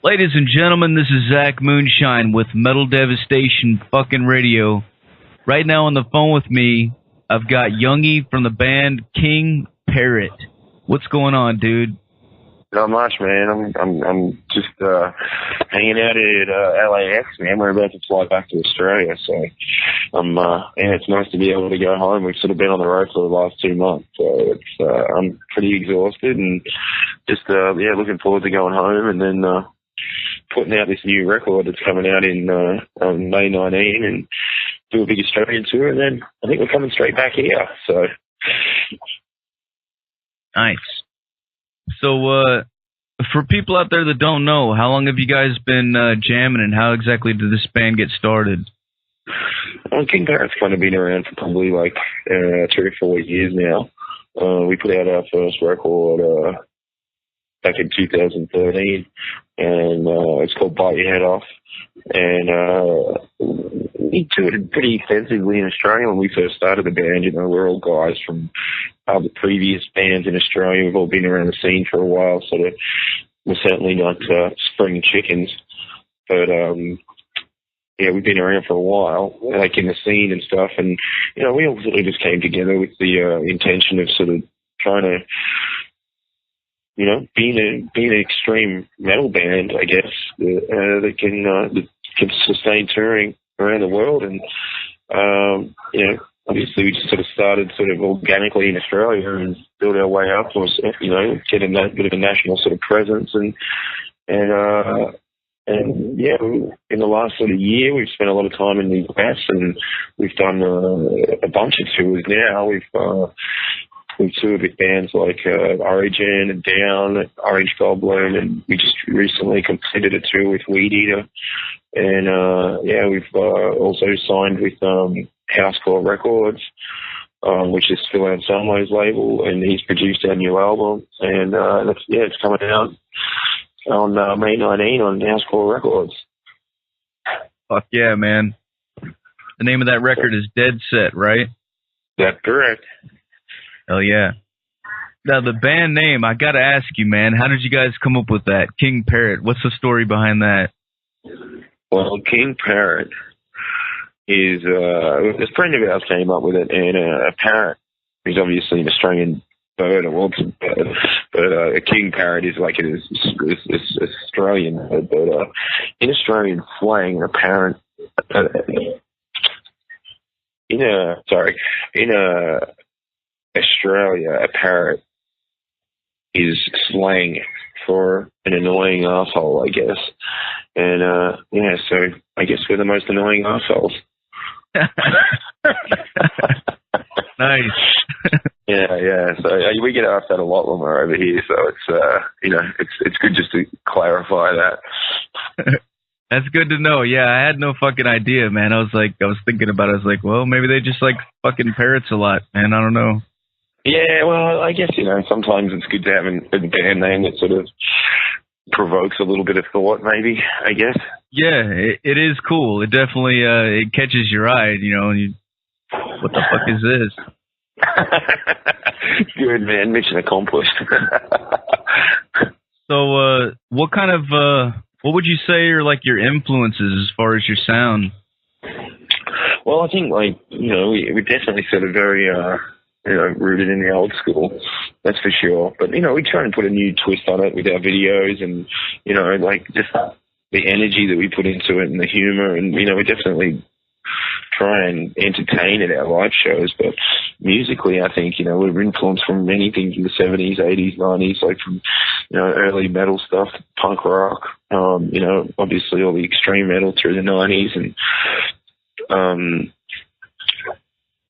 Ladies and gentlemen, this is Zach Moonshine with Metal Devastation fucking Radio. Right now on the phone with me, I've got Youngy from the band King Parrot. What's going on, dude? Not much, man. I'm just hanging out at LAX, man. We're about to fly back to Australia, so and it's nice to be able to go home. We've sort of been on the road for the last 2 months, so it's I'm pretty exhausted and just looking forward to going home and then putting out this new record that's coming out in on May 19 and do a big Australian tour, and then I think we're coming straight back here. So nice. So, for people out there that don't know, how long have you guys been jamming, and how exactly did this band get started? Well, King Parrot's kind of been around for probably like 3 or 4 years now. We put out our first record back in 2013, and it's called Bite Your Head Off. And we toured pretty extensively in Australia when we first started the band. You know, we're all guys from the previous bands in Australia. We've all been around the scene for a while, so we're certainly not spring chickens. But we've been around for a while, like in the scene and stuff. And you know, we all sort of just came together with the intention of sort of trying to, you know, being an extreme metal band, I guess, that can sustain touring around the world. And you know, obviously we just sort of started sort of organically in Australia and built our way up, or you know, getting that bit of a national sort of presence. And yeah, in the last sort of year, we've spent a lot of time in the US, and we've done a bunch of tours now. We've toured with bands like Origin and Down, Orange Goblin, and we just recently completed a tour with Weed Eater. And we've also signed with Housecore Records, which is Phil Anselmo's label, and he's produced our new album. And it's coming out on May 19 on Housecore Records. Fuck yeah, man. The name of that record is Dead Set, right? That's correct. Hell yeah. Now, the band name, I gotta ask you, man, how did you guys come up with that? King Parrot, what's the story behind that? Well, King Parrot is, a friend of ours came up with it, and a parrot is obviously an Australian bird, or well, it's a bird, but a king parrot is like an Australian bird, but in Australian slang, a parrot, in Australia, a parrot is slang for an annoying asshole, I guess. And, so I guess we're the most annoying assholes. Nice. Yeah. So we get asked that a lot when we're over here, so it's, it's good just to clarify that. That's good to know. Yeah, I had no fucking idea, man. I was thinking about it. I was like, well, maybe they just like fucking parrots a lot, man. I don't know. Yeah, well, I guess, you know, sometimes it's good to have a band name that sort of provokes a little bit of thought, maybe, I guess. Yeah, it is cool. It definitely it catches your eye, you know, and what the fuck is this? Good, man. Mission accomplished. So, what kind of, what would you say are like your influences as far as your sound? Well, I think, like, you know, we're definitely sort of very, rooted in the old school, that's for sure. But, you know, we try and put a new twist on it with our videos and, you know, like just the energy that we put into it and the humor. And, you know, we definitely try and entertain at our live shows. But musically, I think, you know, we're influenced from many things in the 70s, 80s, 90s, like from, you know, early metal stuff, punk rock, you know, obviously all the extreme metal through the 90s. And,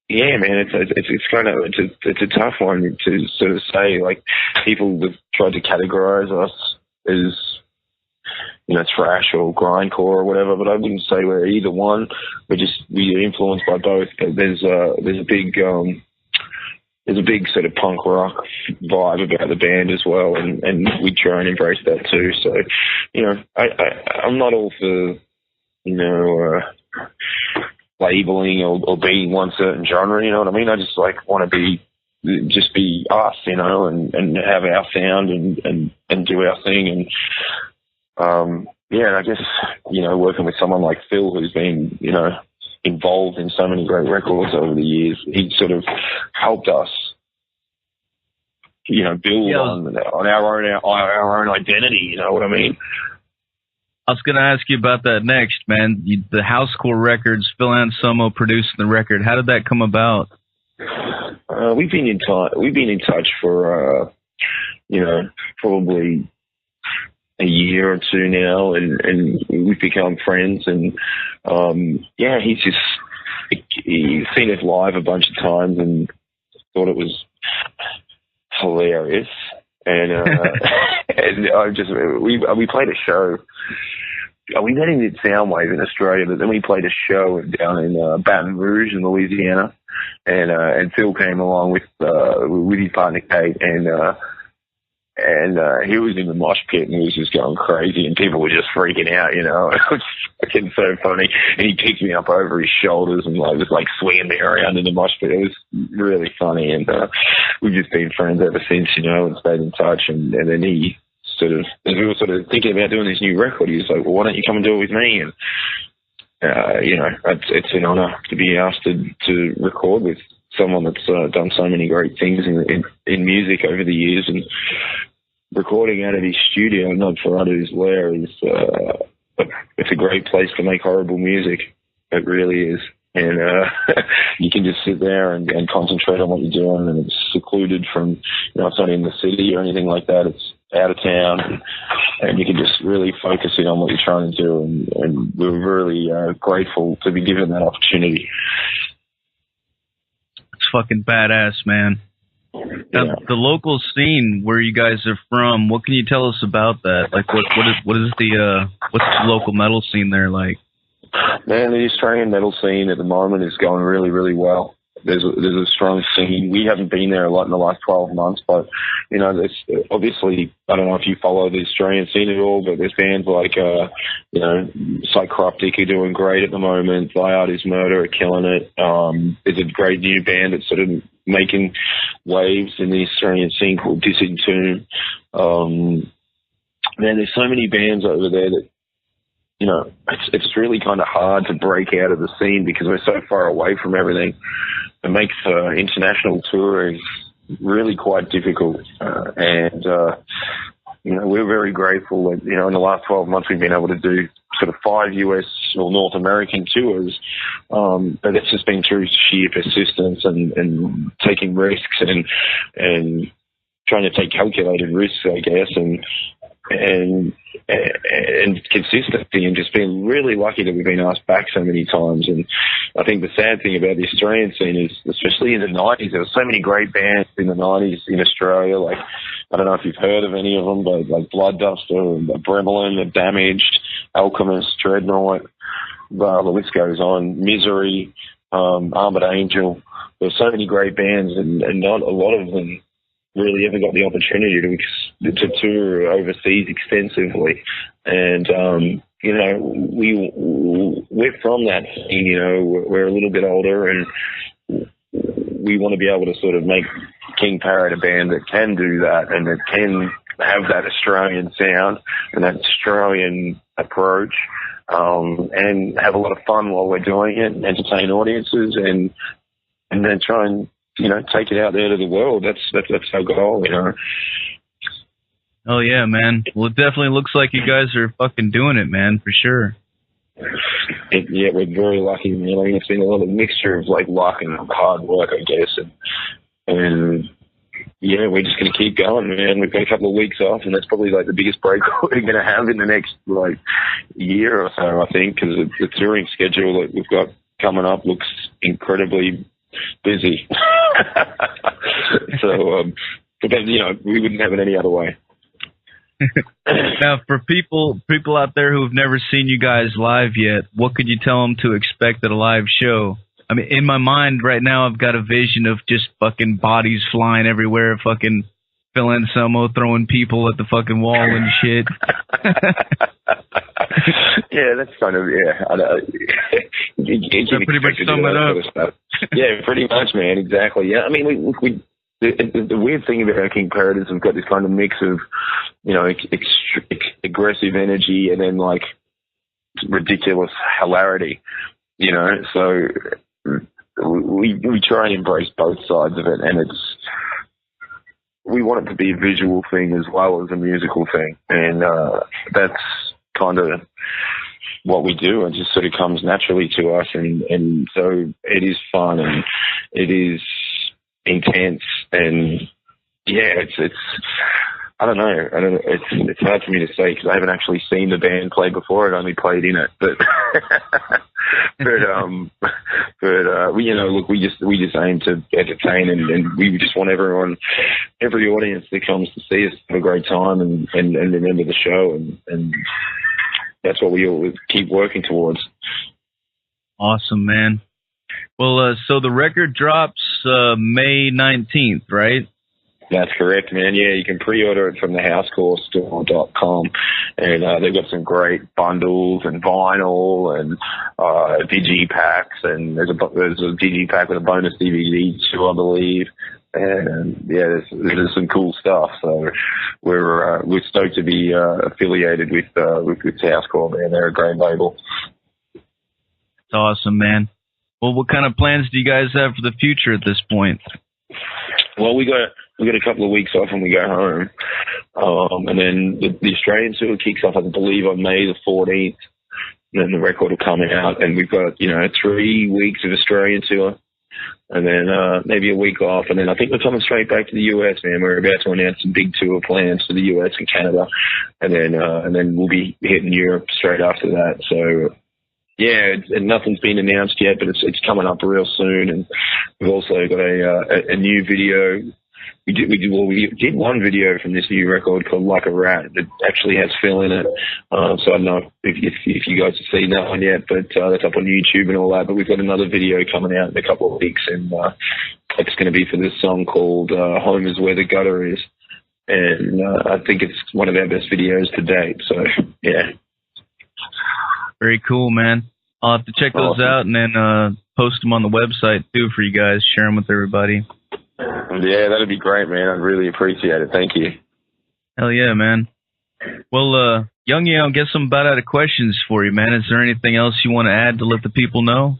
yeah, man, it's kind of it's a tough one to sort of say. Like, people have tried to categorize us as, you know, thrash or grindcore or whatever, but I wouldn't say we're either one. We're influenced by both. But there's a big sort of punk rock vibe about the band as well, and we try and embrace that too. So, you know, I'm not all for, you know, labeling or being one certain genre, you know what I mean? I just like want to be us, you know, and have our sound and do our thing. Yeah, and I guess, working with someone like Phil, who's been, involved in so many great records over the years, he sort of helped us, build on our own identity, you know what I mean? I was going to ask you about that next, man. The Housecore Records, Phil Anselmo producing the record. How did that come about? We've been in touch for, probably a year or two now, and we've become friends. And he's seen us live a bunch of times and thought it was hilarious. And and we played a show. We met him at Soundwave in Australia, but then we played a show down in Baton Rouge in Louisiana, and Phil came along with his partner Kate, and he was in the mosh pit and he was just going crazy and people were just freaking out, It was fucking so funny. And he picked me up over his shoulders and was swinging me around in the mosh pit. It was really funny, and we've just been friends ever since, and stayed in touch. And then he as we were sort of thinking about doing this new record, he was like, well, why don't you come and do it with me? And it's an honor to be asked to record with someone that's done so many great things in music over the years, and recording out of his studio, not for others, where is it's a great place to make horrible music. It really is. And you can just sit there and concentrate on what you're doing, and it's secluded from, it's not in the city or anything like that. It's out of town, and you can just really focus in on what you're trying to do. And we're really grateful to be given that opportunity. It's fucking badass, man. Now, the local scene where you guys are from, what can you tell us about that? Like, what's the local metal scene there like? Man, the Australian metal scene at the moment is going really, really well. There's a strong scene. We haven't been there a lot in the last 12 months, but, there's obviously, I don't know if you follow the Australian scene at all, but there's bands like, Psychroptic are doing great at the moment. Viard is Murder are killing it. There's a great new band that's sort of making waves in the Australian scene called Disentomb. Man, there's so many bands over there that, it's really kind of hard to break out of the scene because we're so far away from everything. It makes international touring really quite difficult. We're very grateful that, in the last 12 months we've been able to do sort of 5 US or North American tours. But it's just been through sheer persistence and taking risks and trying to take calculated risks, I guess, and consistency, and just being really lucky that we've been asked back so many times. And I think the sad thing about the Australian scene is, especially in the 90s, there were so many great bands in the 90s in Australia. Like, I don't know if you've heard of any of them, but like Blood Duster, Bremelin, The Damaged, Alchemist, Dreadnought, the list goes on, Misery, Armored Angel. There were so many great bands, and not a lot of them really ever got the opportunity to tour overseas extensively. And, we're from that scene, we're a little bit older, and we want to be able to sort of make King Parrot a band that can do that and that can have that Australian sound and that Australian approach, and have a lot of fun while we're doing it, entertain audiences, and then try and, take it out there to the world. That's our goal, Oh yeah, man. Well, it definitely looks like you guys are fucking doing it, man, for sure. Yeah, we're very lucky, man. I mean, it's been a little mixture of like luck and hard work, I guess, and yeah, we're just going to keep going, man. We've got a couple of weeks off, and that's probably like the biggest break we're going to have in the next like year or so, I think, because the touring schedule that we've got coming up looks incredibly busy. So, but then, we wouldn't have it any other way. Now, for people out there who have never seen you guys live yet, what could you tell them to expect at a live show? I mean, in my mind right now, I've got a vision of just fucking bodies flying everywhere, fucking Phil Anselmo throwing people at the fucking wall and shit. Yeah, that's kind of, I know. You pretty much sum it up. Yeah, pretty much, man, exactly. Yeah, I mean, the weird thing about King Parrot is we've got this kind of mix of, you know, aggressive energy and then like ridiculous hilarity, you know. So we try and embrace both sides of it, and we want it to be a visual thing as well as a musical thing, and that's kind of what we do. It just sort of comes naturally to us, and so it is fun and it is intense, and yeah, it's I don't know. It's hard for me to say because I haven't actually seen the band play before. I've only played in it, but you know, look, we just aim to entertain, and we just want every audience that comes to see us have a great time and remember the show, and that's what we all keep working towards. Awesome, man. Well, so the record drops May 19th, right? That's correct, man. Yeah, you can pre-order it from the housecorestore.com, and they've got some great bundles and vinyl and digi-packs, and there's a digi-pack with a bonus DVD too, I believe. And yeah, there's some cool stuff. So we're stoked to be affiliated with Housecore, man. They're a great label. It's awesome, man. Well, what kind of plans do you guys have for the future at this point? Well, we got a couple of weeks off when we go home, and then the Australian tour kicks off, I believe, on May the 14th. And then the record will come out, and we've got 3 weeks of Australian tour, and then maybe a week off, and then I think we're coming straight back to the US, man. We're about to announce some big tour plans for the US and Canada, and then we'll be hitting Europe straight after that. So. Yeah, and nothing's been announced yet, but it's coming up real soon. And we've also got a new video. We did one video from this new record called Like a Rat that actually has Phil in it. So I don't know if you guys have seen that one yet, but that's up on YouTube and all that. But we've got another video coming out in a couple of weeks, and it's going to be for this song called Home is Where the Gutter Is. And I think it's one of our best videos to date. So, yeah. Very cool, man. I'll have to check those out and then post them on the website, too, for you guys. Share them with everybody. Yeah, that'd be great, man. I'd really appreciate it. Thank you. Hell yeah, man. Well, Youngy, I guess I'm about out of questions for you, man. Is there anything else you want to add to let the people know?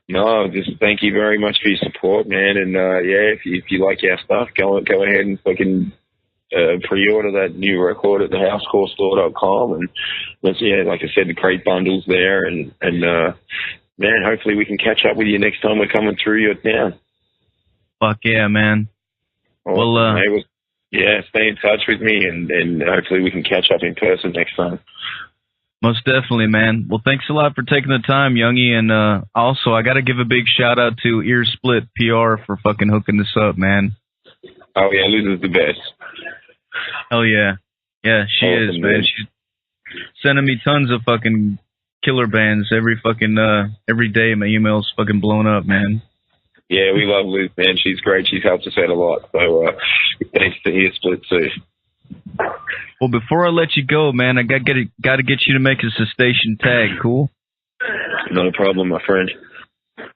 No, just thank you very much for your support, man. And, yeah, if you like our stuff, go ahead and fucking... pre-order that new record at the housecorestore.com, and like I said, the great bundles there, and man, hopefully we can catch up with you next time we're coming through your town. Fuck yeah, man. Awesome. Well, yeah, stay in touch with me, and hopefully we can catch up in person next time. Most definitely, man. Well, thanks a lot for taking the time, Youngy, and also I got to give a big shout out to Ear Split PR for fucking hooking this up, man. Oh yeah, Liz is the best. Hell yeah. Yeah, she awesome, is, man. She's sending me tons of fucking killer bands every day. My email's fucking blown up, man. Yeah, we love Liz, man. She's great. She's helped us out a lot. So thanks to Ear Split too. Well, before I let you go, man, I got to get you to make us a station tag, cool? Not a problem, my friend.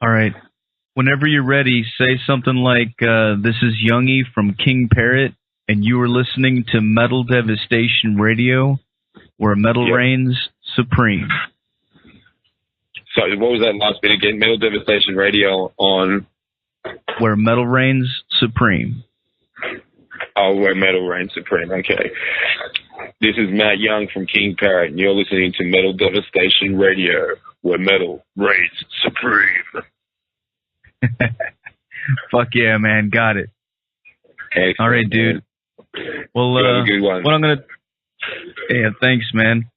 All right. Whenever you're ready, say something like, this is Youngy from King Parrot, and you are listening to Metal Devastation Radio, where metal reigns supreme. So what was that last bit again? Metal Devastation Radio on... Where metal reigns supreme. Oh, where metal reigns supreme. Okay. This is Matt Young from King Parrot, and you're listening to Metal Devastation Radio, where metal reigns supreme. Fuck yeah, man. Got it. Excellent, all right, dude. Man. Well, have a good one. What I'm gonna... Yeah, thanks, man.